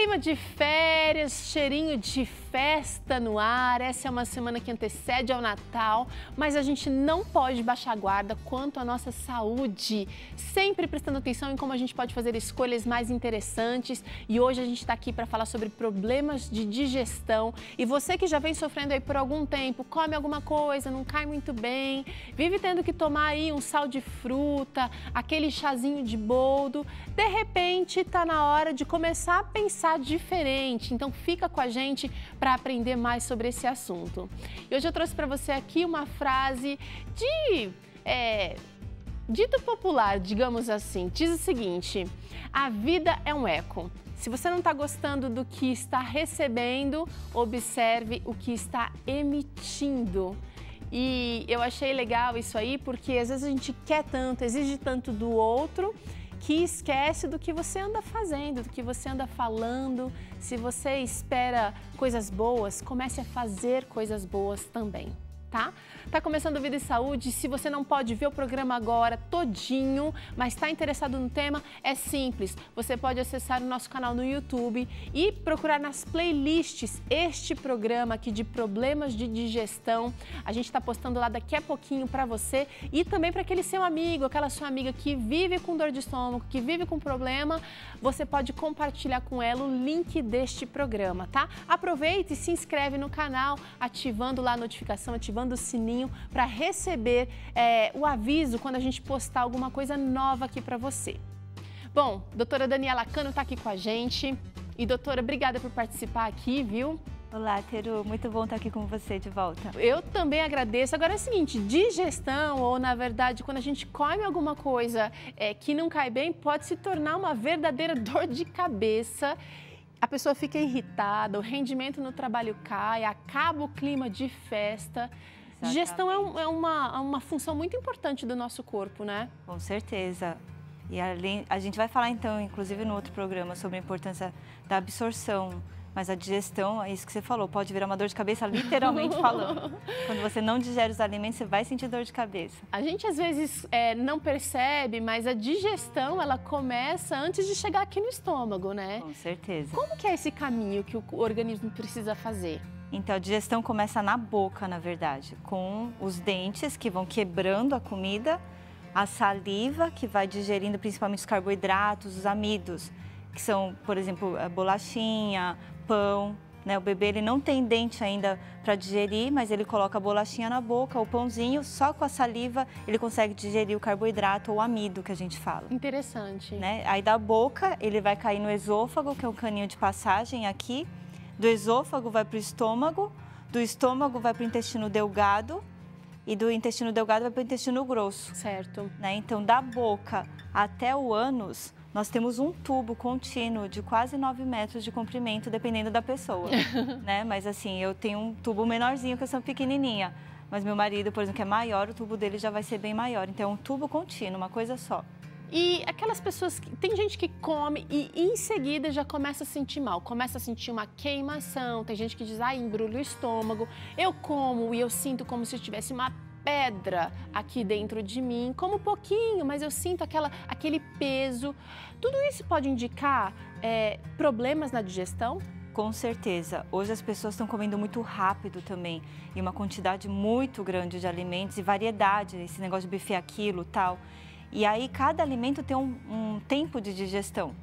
Clima de férias, cheirinho de festa no ar. Essa é uma semana que antecede ao Natal, mas a gente não pode baixar a guarda quanto à nossa saúde. Sempre prestando atenção em como a gente pode fazer escolhas mais interessantes. E hoje a gente está aqui para falar sobre problemas de digestão. E você que já vem sofrendo aí por algum tempo, come alguma coisa, não cai muito bem, vive tendo que tomar aí um sal de fruta, aquele chazinho de boldo, de repente está na hora de começar a pensar diferente. Então fica com a gente para aprender mais sobre esse assunto. E hoje eu trouxe para você aqui uma frase de dito popular, digamos assim. Diz o seguinte: a vida é um eco. Se você não está gostando do que está recebendo, observe o que está emitindo. E eu achei legal isso aí, porque às vezes a gente quer tanto, exige tanto do outro, que esquece do que você anda fazendo, do que você anda falando. Se você espera coisas boas, comece a fazer coisas boas também, tá? Tá começando Vida e Saúde. Se você não pode ver o programa agora todinho, mas está interessado no tema, é simples. Você pode acessar o nosso canal no YouTube e procurar nas playlists este programa aqui de problemas de digestão. A gente está postando lá daqui a pouquinho para você e também para aquele seu amigo, aquela sua amiga que vive com dor de estômago, que vive com problema. Você pode compartilhar com ela o link deste programa, tá? Aproveita e se inscreve no canal, ativando lá a notificação, ativando o sininho para receber o aviso quando a gente postar alguma coisa nova aqui para você. Bom, doutora Daniela Cano está aqui com a gente. E doutora, obrigada por participar aqui, viu? Olá, Teru, muito bom estar aqui com você de volta. Eu também agradeço. Agora é o seguinte, digestão, ou na verdade, quando a gente come alguma coisa que não cai bem, pode se tornar uma verdadeira dor de cabeça. A pessoa fica irritada, o rendimento no trabalho cai, acaba o clima de festa. Exatamente. Digestão é uma função muito importante do nosso corpo, né? Com certeza. E a gente vai falar então, inclusive no outro programa, sobre a importância da absorção. Mas a digestão, é isso que você falou, pode virar uma dor de cabeça, literalmente falando. Quando você não digere os alimentos, você vai sentir dor de cabeça. A gente às vezes não percebe, mas a digestão, ela começa antes de chegar aqui no estômago, né? Com certeza. Como que é esse caminho que o organismo precisa fazer? Então, a digestão começa na boca, na verdade, com os dentes que vão quebrando a comida, a saliva que vai digerindo principalmente os carboidratos, os amidos, que são, por exemplo, a bolachinha, pão, né? O bebê ele não tem dente ainda para digerir, mas ele coloca a bolachinha na boca, o pãozinho, só com a saliva ele consegue digerir o carboidrato ou o amido que a gente fala. Interessante. Né? Aí da boca ele vai cair no esôfago, que é um caninho de passagem aqui. Do esôfago vai para o estômago, do estômago vai para o intestino delgado e do intestino delgado vai para o intestino grosso. Certo. Né? Então, da boca até o ânus, nós temos um tubo contínuo de quase 9 metros de comprimento, dependendo da pessoa. Né? Mas assim, eu tenho um tubo menorzinho, que eu sou pequenininha. Mas meu marido, por exemplo, que é maior, o tubo dele já vai ser bem maior. Então, é um tubo contínuo, uma coisa só. E aquelas pessoas que... Tem gente que come e em seguida já começa a sentir mal, começa a sentir uma queimação. Tem gente que diz, embrulha o estômago. Eu como e eu sinto como se tivesse uma pedra aqui dentro de mim. Como pouquinho, mas eu sinto aquele peso. Tudo isso pode indicar problemas na digestão? Com certeza. Hoje as pessoas estão comendo muito rápido também. E uma quantidade muito grande de alimentos e variedade. Esse negócio de buffet aquilo e tal. E aí, cada alimento tem um tempo de digestão.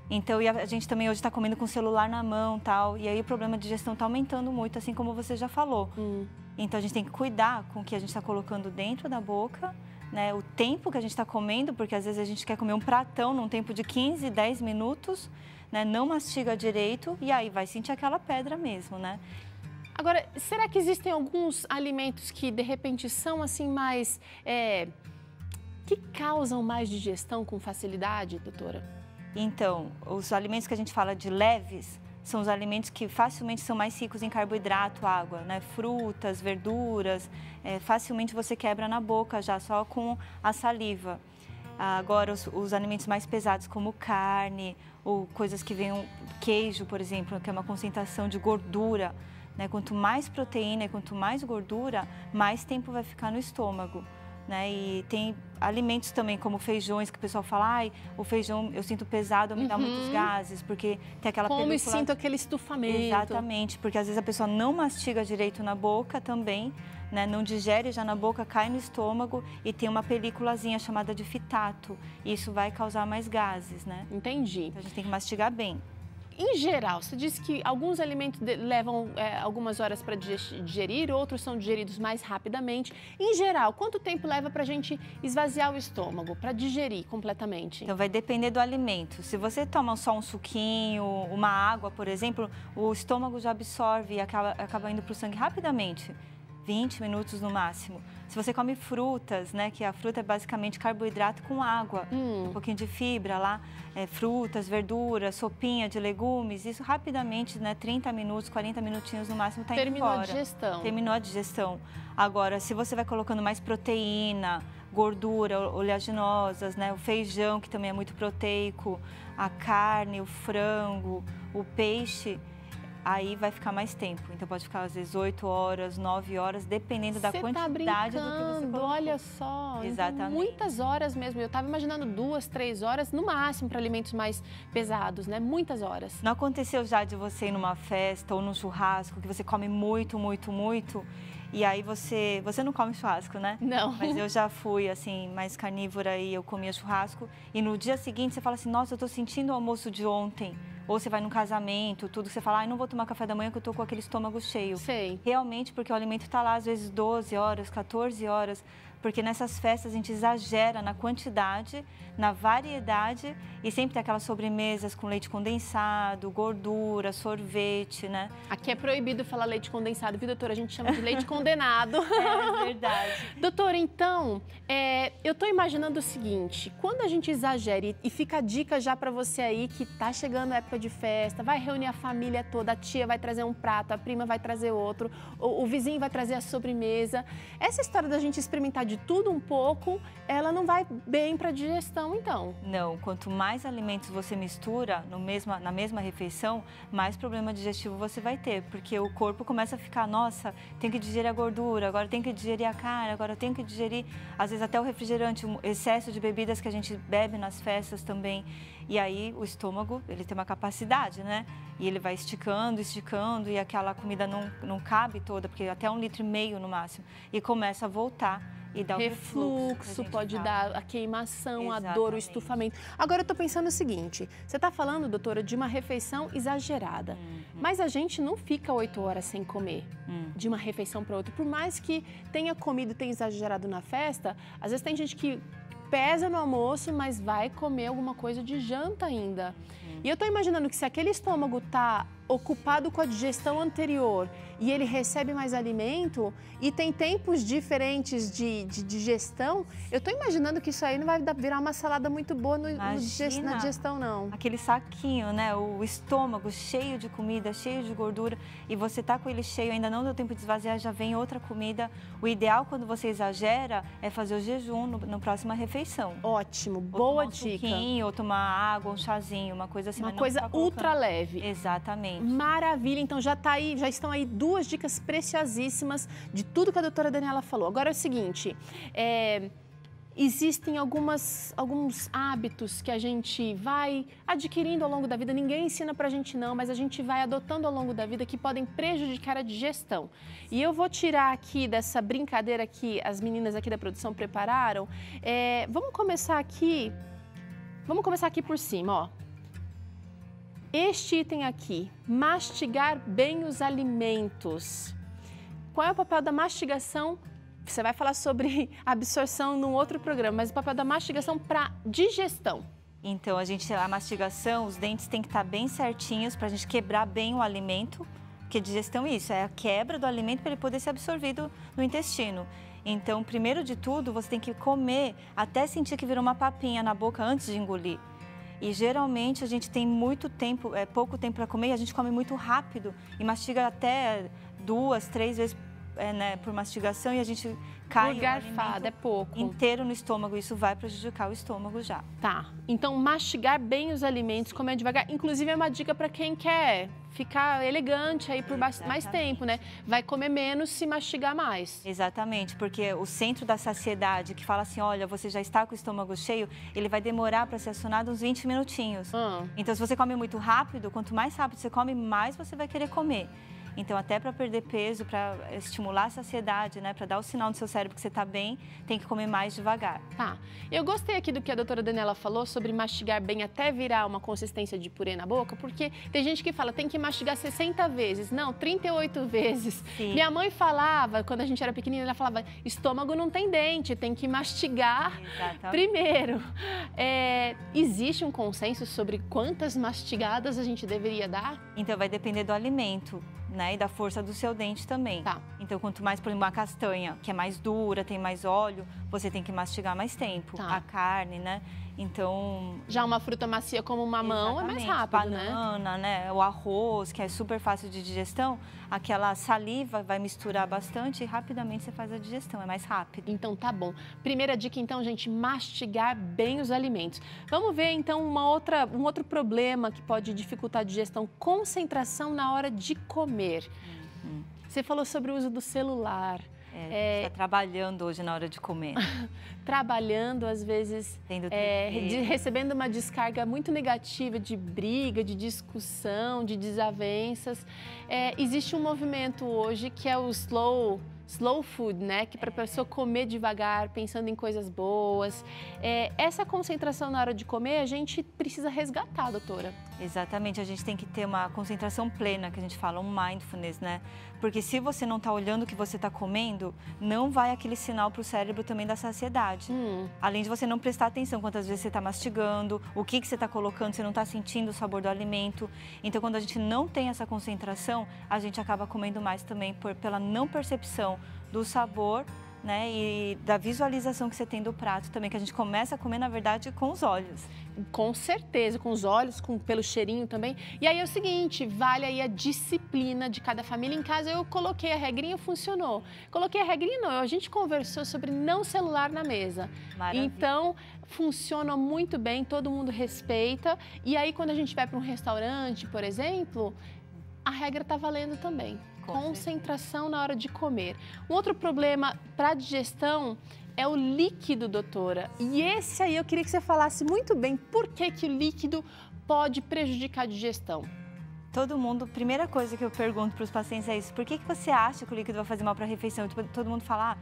Então, e a gente também hoje está comendo com o celular na mão tal. E aí, o problema de digestão está aumentando muito, assim como você já falou. Então, a gente tem que cuidar com o que a gente está colocando dentro da boca, né? O tempo que a gente está comendo, porque às vezes a gente quer comer um pratão num tempo de 15, 10 minutos, né? Não mastiga direito e aí vai sentir aquela pedra mesmo, né? Agora, será que existem alguns alimentos que, de repente, são assim mais... que causam mais digestão com facilidade, doutora? Então, os alimentos que a gente fala de leves são os alimentos que facilmente são mais ricos em carboidrato, água, né? Frutas, verduras, facilmente você quebra na boca já só com a saliva. Agora, os alimentos mais pesados como carne ou coisas que venham, queijo, por exemplo, que é uma concentração de gordura, né? Quanto mais proteína e quanto mais gordura, mais tempo vai ficar no estômago. né? E tem alimentos também, como feijões, que o pessoal fala, ai, o feijão eu sinto pesado, me dá muitos gases, porque tem aquela película... Como película... sinto aquele estufamento. Exatamente, porque às vezes a pessoa não mastiga direito na boca também, né? Não digere já na boca, cai no estômago e tem uma películazinha chamada de fitato. E isso vai causar mais gases, né? Entendi. Então a gente tem que mastigar bem. Em geral, você disse que alguns alimentos levam algumas horas para digerir, outros são digeridos mais rapidamente. Em geral, quanto tempo leva para a gente esvaziar o estômago, para digerir completamente? Então vai depender do alimento. Se você toma só um suquinho, uma água, por exemplo, o estômago já absorve e acaba indo para o sangue rapidamente. 20 minutos no máximo. Se você come frutas, né, que a fruta é basicamente carboidrato com água, um pouquinho de fibra lá, frutas, verduras, sopinha de legumes, isso rapidamente, né, 30 minutos, 40 minutinhos no máximo está indo embora. Terminou a digestão. Terminou a digestão. Agora, se você vai colocando mais proteína, gordura, oleaginosas, né, o feijão, que também é muito proteico, a carne, o frango, o peixe, aí vai ficar mais tempo. Então pode ficar às vezes 8 horas, 9 horas, dependendo da quantidade do que você colocou. Olha só. Exatamente. Então, muitas horas mesmo. Eu estava imaginando 2, 3 horas no máximo para alimentos mais pesados, né? Muitas horas. Não aconteceu já de você ir numa festa ou num churrasco que você come muito, muito, muito e aí você não come churrasco, né? Não. Mas eu já fui assim mais carnívora e eu comia churrasco e no dia seguinte você fala assim, nossa, eu tô sentindo o almoço de ontem. Ou você vai num casamento, tudo, você fala, ai, não vou tomar café da manhã que eu tô com aquele estômago cheio. Sei. Realmente, porque o alimento tá lá às vezes 12 horas, 14 horas, porque nessas festas a gente exagera na quantidade, na variedade e sempre tem aquelas sobremesas com leite condensado, gordura, sorvete, né? Aqui é proibido falar leite condensado, viu, doutora? A gente chama de leite condenado. É verdade. Doutora, então, eu tô imaginando o seguinte, quando a gente exagera, e fica a dica já para você aí que tá chegando a época de festa, vai reunir a família toda, a tia vai trazer um prato, a prima vai trazer outro, o vizinho vai trazer a sobremesa. Essa história da gente experimentar de tudo um pouco, ela não vai bem para a digestão, então? Não, quanto mais alimentos você mistura na mesma refeição, mais problema digestivo você vai ter, porque o corpo começa a ficar, nossa, tem que digerir a gordura, agora tem que digerir a carne, agora tem que digerir, às vezes até o refrigerante, o excesso de bebidas que a gente bebe nas festas também. E aí o estômago, ele tem uma capacidade, né? E ele vai esticando, esticando e aquela comida não cabe toda, porque até 1,5 litro no máximo, e começa a voltar. E dá o refluxo, pode dar a queimação, Exatamente. A dor, o estufamento. Agora eu estou pensando o seguinte, você está falando, doutora, de uma refeição exagerada, mas a gente não fica 8 horas sem comer de uma refeição para outra. Por mais que tenha comido e tenha exagerado na festa, às vezes tem gente que pesa no almoço, mas vai comer alguma coisa de janta ainda. E eu estou imaginando que se aquele estômago está ocupado com a digestão anterior e ele recebe mais alimento e tem tempos diferentes de digestão, eu estou imaginando que isso aí não vai virar uma salada muito boa na digestão, não. Aquele saquinho, né? O estômago cheio de comida, cheio de gordura e você tá com ele cheio, ainda não deu tempo de esvaziar, já vem outra comida. O ideal quando você exagera é fazer o jejum na próxima refeição. Ótimo, boa dica. Um suquinho, ou tomar água, um chazinho, uma coisa assim. Uma coisa ultra leve. Exatamente. Maravilha, então já estão aí 2 dicas preciosíssimas de tudo que a doutora Daniela falou. Agora é o seguinte, existem alguns hábitos que a gente vai adquirindo ao longo da vida, ninguém ensina pra gente não, mas a gente vai adotando ao longo da vida que podem prejudicar a digestão. E eu vou tirar aqui dessa brincadeira que as meninas aqui da produção prepararam, vamos começar aqui por cima, ó. Este item aqui, mastigar bem os alimentos. Qual é o papel da mastigação? Você vai falar sobre absorção num outro programa, mas o papel da mastigação para digestão. Então, a mastigação, os dentes têm que estar bem certinhos para a gente quebrar bem o alimento, porque digestão é isso, é a quebra do alimento para ele poder ser absorvido no intestino. Então, primeiro de tudo, você tem que comer até sentir que virou uma papinha na boca antes de engolir. E geralmente a gente tem pouco tempo para comer e a gente come muito rápido e mastiga até 2, 3 vezes né, por mastigação e a gente cai por garfada, é pouco. Inteiro no estômago, isso vai prejudicar o estômago já. Tá, então mastigar bem os alimentos, comer devagar, inclusive é uma dica para quem quer ficar elegante aí por mais tempo, né? Vai comer menos se mastigar mais. Exatamente, porque o centro da saciedade, que fala assim, olha, você já está com o estômago cheio, ele vai demorar para ser acionado uns 20 minutinhos. Então, se você come muito rápido, quanto mais rápido você come, mais você vai querer comer. Então, até para perder peso, para estimular a saciedade, né, para dar o sinal no seu cérebro que você está bem, tem que comer mais devagar. Tá. Eu gostei aqui do que a doutora Daniela falou sobre mastigar bem até virar uma consistência de purê na boca, porque tem gente que fala, tem que mastigar 60 vezes. Não, 38 vezes. Sim. Minha mãe falava, quando a gente era pequenina, ela falava, estômago não tem dente, tem que mastigar primeiro. Existe um consenso sobre quantas mastigadas a gente deveria dar? Então, vai depender do alimento, né, e da força do seu dente também. Tá. Então, quanto mais, por exemplo, uma castanha, que é mais dura, tem mais óleo, você tem que mastigar mais tempo. Tá. A carne, né? Então... Já uma fruta macia como o mamão é mais rápido, né? Banana, né? O arroz, que é super fácil de digestão, aquela saliva vai misturar bastante e rapidamente você faz a digestão, é mais rápido. Então tá bom. Primeira dica então, gente, mastigar bem os alimentos. Vamos ver então um outro problema que pode dificultar a digestão, concentração na hora de comer. Você falou sobre o uso do celular. Está trabalhando hoje na hora de comer. Trabalhando, às vezes, recebendo uma descarga muito negativa de briga, de discussão, de desavenças. Existe um movimento hoje que é o slow food, né? Que para a pessoa comer devagar, pensando em coisas boas. Essa concentração na hora de comer, a gente precisa resgatar, doutora. Exatamente, a gente tem que ter uma concentração plena, que a gente fala, um mindfulness, né? Porque se você não está olhando o que você está comendo, não vai aquele sinal para o cérebro também da saciedade. Além de você não prestar atenção quantas vezes você está mastigando, o que você está colocando, você não está sentindo o sabor do alimento. Então, quando a gente não tem essa concentração, a gente acaba comendo mais também pela não percepção do sabor, né, e da visualização que você tem do prato também, que a gente começa a comer, na verdade, com os olhos. Com certeza, com os olhos, pelo cheirinho também. E aí é o seguinte, vale aí a disciplina de cada família. Em casa eu coloquei a regrinha, funcionou. Coloquei a regrinha, não, a gente conversou sobre não celular na mesa. Maravilha. Então, funciona muito bem, todo mundo respeita. E aí quando a gente vai para um restaurante, por exemplo, a regra está valendo também. Concentração na hora de comer. Um outro problema para a digestão é o líquido, doutora. E esse aí eu queria que você falasse muito bem por que o líquido pode prejudicar a digestão. Todo mundo, primeira coisa que eu pergunto para os pacientes é isso: por que você acha que o líquido vai fazer mal para a refeição? Todo mundo fala,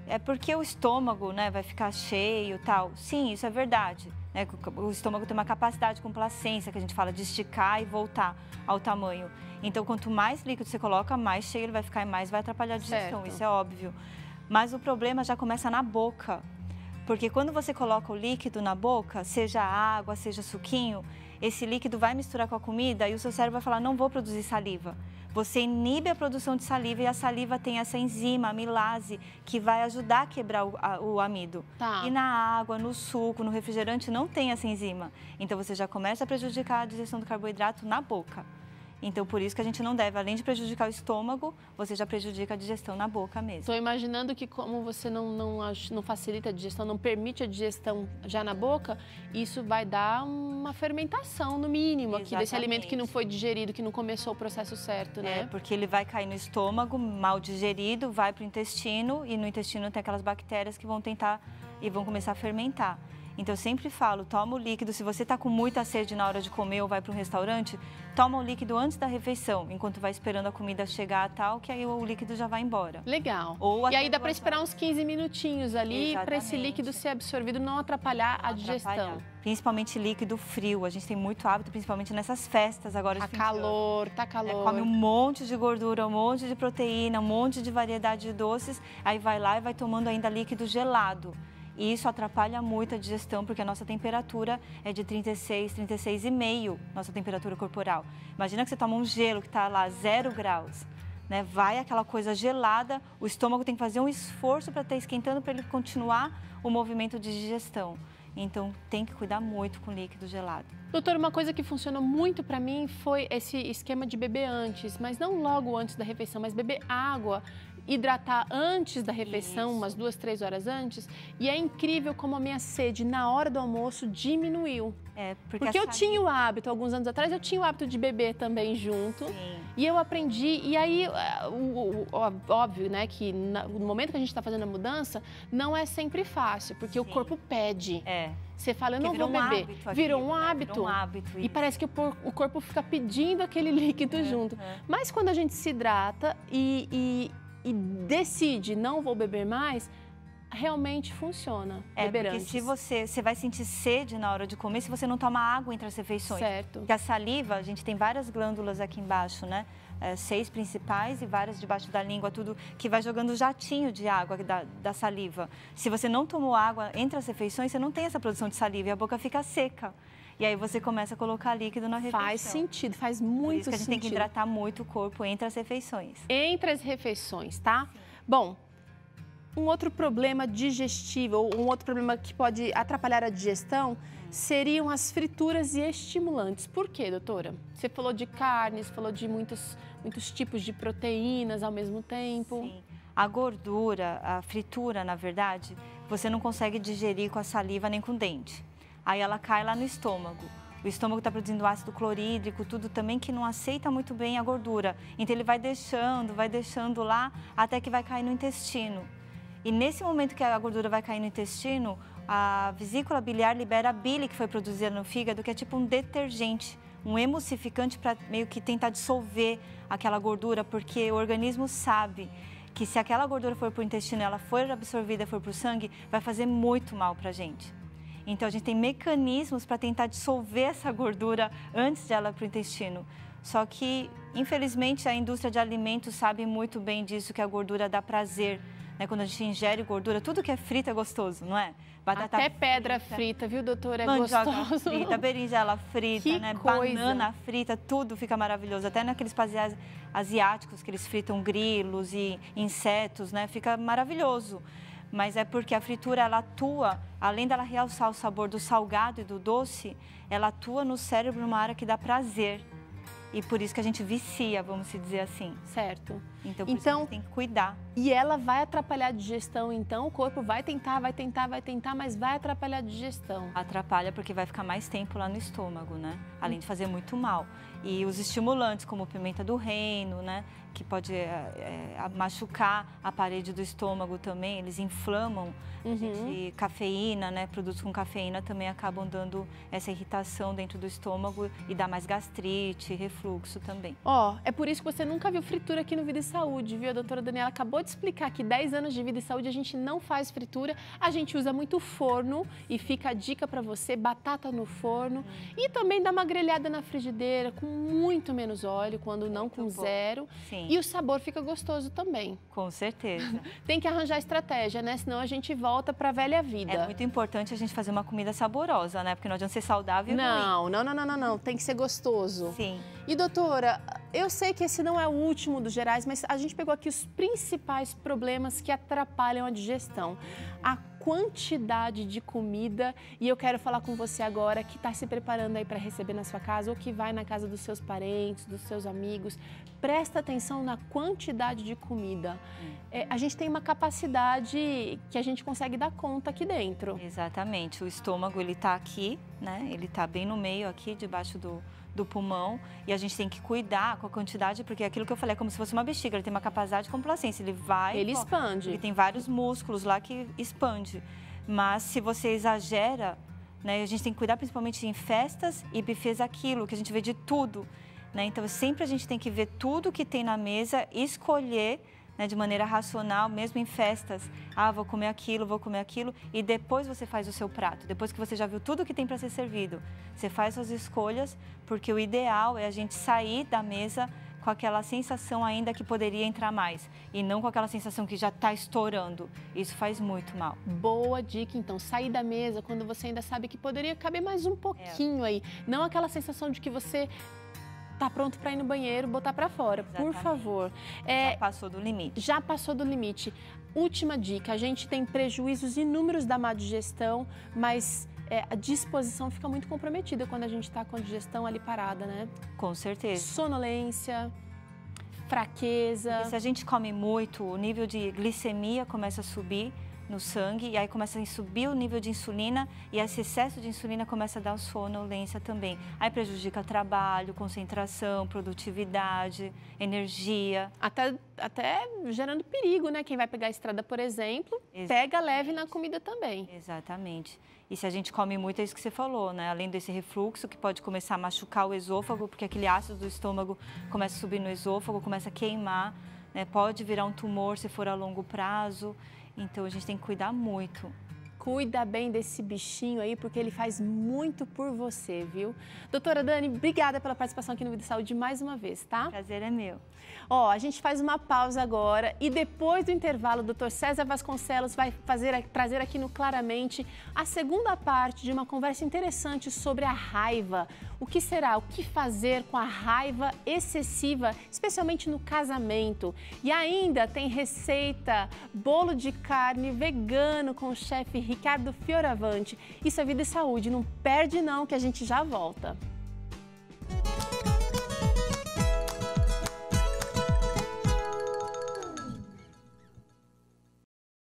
é porque o estômago, né, vai ficar cheio e tal. Sim, isso é verdade. Né? O estômago tem uma capacidade com placência, que a gente fala de esticar e voltar ao tamanho. Então, quanto mais líquido você coloca, mais cheio ele vai ficar e mais vai atrapalhar a digestão. Isso é óbvio. Mas o problema já começa na boca. Porque quando você coloca o líquido na boca, seja água, seja suquinho, esse líquido vai misturar com a comida e o seu cérebro vai falar, não vou produzir saliva. Você inibe a produção de saliva e a saliva tem essa enzima, a amilase, que vai ajudar a quebrar o amido. Tá. E na água, no suco, no refrigerante não tem essa enzima. Então você já começa a prejudicar a digestão do carboidrato na boca. Então, por isso que a gente não deve, além de prejudicar o estômago, você já prejudica a digestão na boca mesmo. Estou imaginando que como você não facilita a digestão, não permite a digestão já na boca, isso vai dar uma fermentação, no mínimo, aqui desse alimento que não foi digerido, que não começou o processo certo, né? Porque ele vai cair no estômago, mal digerido, vai para o intestino, e no intestino tem aquelas bactérias que vão tentar e vão começar a fermentar. Então, eu sempre falo, toma o líquido, se você está com muita sede na hora de comer ou vai para um restaurante, toma o líquido antes da refeição, enquanto vai esperando a comida chegar tal, que aí o líquido já vai embora. Legal. E aí dá para esperar uns 15 minutinhos ali para esse líquido ser absorvido, não atrapalhar a digestão. Principalmente líquido frio, a gente tem muito hábito, principalmente nessas festas agora de fim de ano. Tá calor. Come um monte de gordura, um monte de proteína, um monte de variedade de doces, aí vai lá e vai tomando ainda líquido gelado. E isso atrapalha muito a digestão, porque a nossa temperatura é de 36, 36,5, nossa temperatura corporal. Imagina que você toma um gelo que está lá 0 graus, né? Vai aquela coisa gelada, o estômago tem que fazer um esforço para estar esquentando para ele continuar o movimento de digestão. Então, tem que cuidar muito com líquido gelado. Doutora, uma coisa que funcionou muito para mim foi esse esquema de beber antes, mas não logo antes da refeição, mas beber água hidratar antes da refeição, umas 2, 3 horas antes. E é incrível como a minha sede na hora do almoço diminuiu. Porque eu tinha o hábito, alguns anos atrás, eu tinha o hábito de beber também junto. Sim. E eu aprendi, e aí, óbvio, né, que no momento que a gente está fazendo a mudança, não é sempre fácil, porque o corpo pede. Você fala, eu não vou beber. Virou um hábito. E parece que o corpo fica pedindo aquele líquido junto. Mas quando a gente se hidrata e decide não vou beber mais, realmente funciona. Beber porque antes. se você vai sentir sede na hora de comer se você não toma água entre as refeições. Certo. Porque a saliva, a gente tem várias glândulas aqui embaixo, né? 6 principais e várias debaixo da língua, tudo que vai jogando jatinho de água da saliva. Se você não tomou água entre as refeições, você não tem essa produção de saliva e a boca fica seca. E aí você começa a colocar líquido na refeição. Faz sentido, faz muito sentido. Por isso que a gente tem que hidratar muito o corpo entre as refeições. Entre as refeições, tá? Bom, um outro problema digestivo, ou um outro problema que pode atrapalhar a digestão, seriam as frituras e estimulantes. Por quê, doutora? Você falou de carnes, falou de muitos tipos de proteínas ao mesmo tempo. Sim. A gordura, a fritura, na verdade, você não consegue digerir com a saliva nem com o dente. Aí ela cai lá no estômago. O estômago está produzindo ácido clorídrico, tudo também que não aceita muito bem a gordura. Então ele vai deixando lá até que vai cair no intestino. E nesse momento que a gordura vai cair no intestino, a vesícula biliar libera a bile que foi produzida no fígado, que é tipo um detergente, um emulsificante para meio que tentar dissolver aquela gordura, porque o organismo sabe que se aquela gordura for para o intestino, ela for absorvida, for para o sangue, vai fazer muito mal para a gente. Então a gente tem mecanismos para tentar dissolver essa gordura antes de ela ir para o intestino. Só que, infelizmente, a indústria de alimentos sabe muito bem disso, que a gordura dá prazer. Quando a gente ingere gordura, tudo que é frito é gostoso, não é? Batata até pedra frita, viu, doutora? É mandioca gostoso. Frita, berinjela frita, banana frita, tudo fica maravilhoso. Até naqueles países asiáticos que eles fritam grilos e insetos, né? Fica maravilhoso. Mas é porque a fritura, ela atua, além dela realçar o sabor do salgado e do doce, ela atua no cérebro numa área que dá prazer. E por isso que a gente vicia, vamos dizer assim. Certo. Então, por isso a gente tem que cuidar. E ela vai atrapalhar a digestão, então? O corpo vai tentar, mas vai atrapalhar a digestão. Atrapalha porque vai ficar mais tempo lá no estômago, né? Além de fazer muito mal. E os estimulantes, como pimenta do reino, né? Que pode machucar a parede do estômago também, eles inflamam. Cafeína, né? Produtos com cafeína também acabam dando essa irritação dentro do estômago e dá mais gastrite, refluxo também. É por isso que você nunca viu fritura aqui no Vida e Saúde, viu? A doutora Daniela acabou de explicar que 10 anos de Vida e Saúde a gente não faz fritura, a gente usa muito forno e fica a dica para você, batata no forno e também dá uma grelhada na frigideira com muito menos óleo, quando não com zero. Sim. E o sabor fica gostoso também. Com certeza. Tem que arranjar estratégia, né? Senão a gente volta para a velha vida. É muito importante a gente fazer uma comida saborosa, né? Porque não adianta ser saudável e Não. Tem que ser gostoso. Sim. E doutora, eu sei que esse não é o último dos gerais, mas a gente pegou aqui os principais problemas que atrapalham a digestão. A quantidade de comida, e eu quero falar com você agora que está se preparando aí para receber na sua casa ou que vai na casa dos seus parentes, dos seus amigos. Presta atenção na quantidade de comida. A gente tem uma capacidade que a gente consegue dar conta aqui dentro. Exatamente. O estômago, ele está aqui, né? Ele está bem no meio aqui, debaixo do pulmão, e a gente tem que cuidar com a quantidade, porque aquilo que eu falei é como se fosse uma bexiga, ele tem uma capacidade de complacência, ele expande. Ele tem vários músculos lá que expande, mas se você exagera, né, a gente tem que cuidar principalmente em festas e buffets aquilo, que a gente vê de tudo, né? Então sempre a gente tem que ver tudo que tem na mesa e escolher, né, de maneira racional, mesmo em festas. Vou comer aquilo, e depois você faz o seu prato. Depois que você já viu tudo que tem para ser servido, você faz suas escolhas, porque o ideal é a gente sair da mesa com aquela sensação ainda que poderia entrar mais, e não com aquela sensação que já está estourando. Isso faz muito mal. Boa dica, então. Sair da mesa quando você ainda sabe que poderia caber mais um pouquinho aí. Não aquela sensação de que você tá pronto para ir no banheiro, botar para fora. Exatamente. Por favor. Já passou do limite. Já passou do limite. Última dica, a gente tem prejuízos inúmeros da má digestão, mas a disposição fica muito comprometida quando a gente está com a digestão ali parada, né? Com certeza. Sonolência, fraqueza. Porque se a gente come muito, o nível de glicemia começa a subir no sangue, e aí começa a subir o nível de insulina, e esse excesso de insulina começa a dar sonolência também. Aí prejudica trabalho, concentração, produtividade, energia. Até gerando perigo, né? Quem vai pegar a estrada, por exemplo, pega leve na comida também. Exatamente. E se a gente come muito, é isso que você falou, né? Além desse refluxo, que pode começar a machucar o esôfago, porque aquele ácido do estômago começa a subir no esôfago, começa a queimar, né? Pode virar um tumor se for a longo prazo. Então, a gente tem que cuidar muito. Cuida bem desse bichinho aí, porque ele faz muito por você, viu? Doutora Dani, obrigada pela participação aqui no Vida e Saúde mais uma vez, tá? Prazer é meu. Ó, a gente faz uma pausa agora e depois do intervalo, o doutor César Vasconcelos vai trazer aqui no Claramente a segunda parte de uma conversa interessante sobre a raiva. O que será? O que fazer com a raiva excessiva, especialmente no casamento? E ainda tem receita, bolo de carne vegano com o chefe Ricardo Fioravanti. Isso é Vida e Saúde, não perde não que a gente já volta.